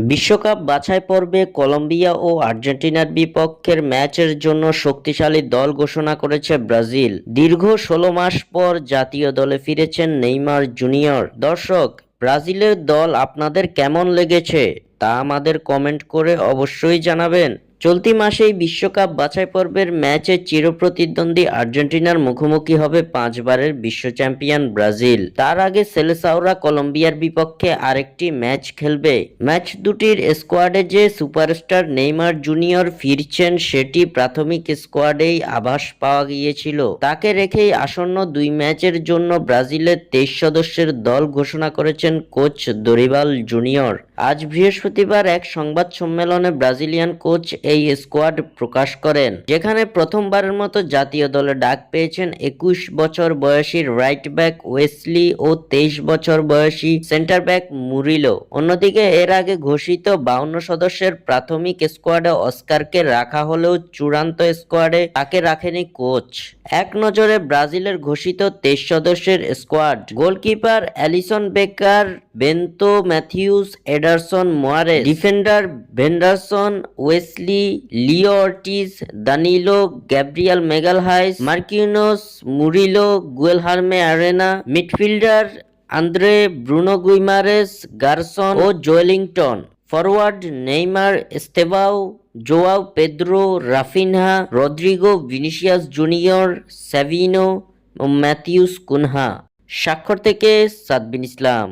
বিশ্বকাপ বাছাই পর্বে কলম্বিয়া ও আর্জেন্টিনার বিপক্ষের ম্যাচের জন্য শক্তিশালী দল ঘোষণা করেছে ব্রাজিল। দীর্ঘ ১৬ মাস পর জাতীয় দলে ফিরেছেন নেইমার জুনিয়র। দর্শক, ব্রাজিলের দল আপনাদের কেমন লেগেছে তা আমাদের কমেন্ট করে অবশ্যই জানাবেন। চলতি মাসেই বিশ্বকাপ বাছাই পর্বের ম্যাচে চিরপ্রতিদ্বন্দ্বী আর্জেন্টিনার মুখোমুখি হবে ৫বারের বিশ্ব চ্যাম্পিয়ন ব্রাজিল। তার আগে সেলেসাওরা কলম্বিয়ার বিপক্ষে আরেকটি ম্যাচ খেলবে। ম্যাচ দুটির স্কোয়াডে যে সুপারস্টার নেইমার জুনিয়র ফিরছেন সেটি প্রাথমিক স্কোয়াডেই আভাস পাওয়া গিয়েছিল। তাকে রেখেই আসন্ন দুই ম্যাচের জন্য ব্রাজিলের ২৩ সদস্যের দল ঘোষণা করেছেন কোচ দরিবাল জুনিয়র। আজ বৃহস্পতিবার এক সংবাদ সম্মেলনে ব্রাজিলিয়ান কোচ এই স্কোয়াড প্রকাশ করেন, যেখানে প্রথমবারের মতো জাতীয় দলে ডাক পেয়েছেন ২১ বছর বয়সী রাইট ব্যাক ওয়েসলি ও ২৩ বছর বয়সী সেন্টার ব্যাক মুরিলো। অন্যদিকে এর আগে ঘোষিত ৫২ সদস্যের প্রাথমিক স্কোয়াডে অস্কারকে রাখা হলেও চূড়ান্ত স্কোয়াডে তাকে রাখেনি কোচ। এক নজরে ব্রাজিলের ঘোষিত ২৩ সদস্যের squad: goalkeeper Alisson Becker, Bento Matheus, Ederson Moraes; defender Vanderson, Wesley, Leo Ortiz, Danilo, Gabriel Magalhaes, Marquinhos, Murillo, Guilherme Arana; midfielder Andre, Bruno Guimaraes, Gerson ও Joelinton; forward Neymar, Estevao, Joao Pedro, Raphinha, Rodrigo, Vinicius Junior, Savinho ও Matheus Cunha. স্বাক্ষর থেকে সাদবিন ইসলাম।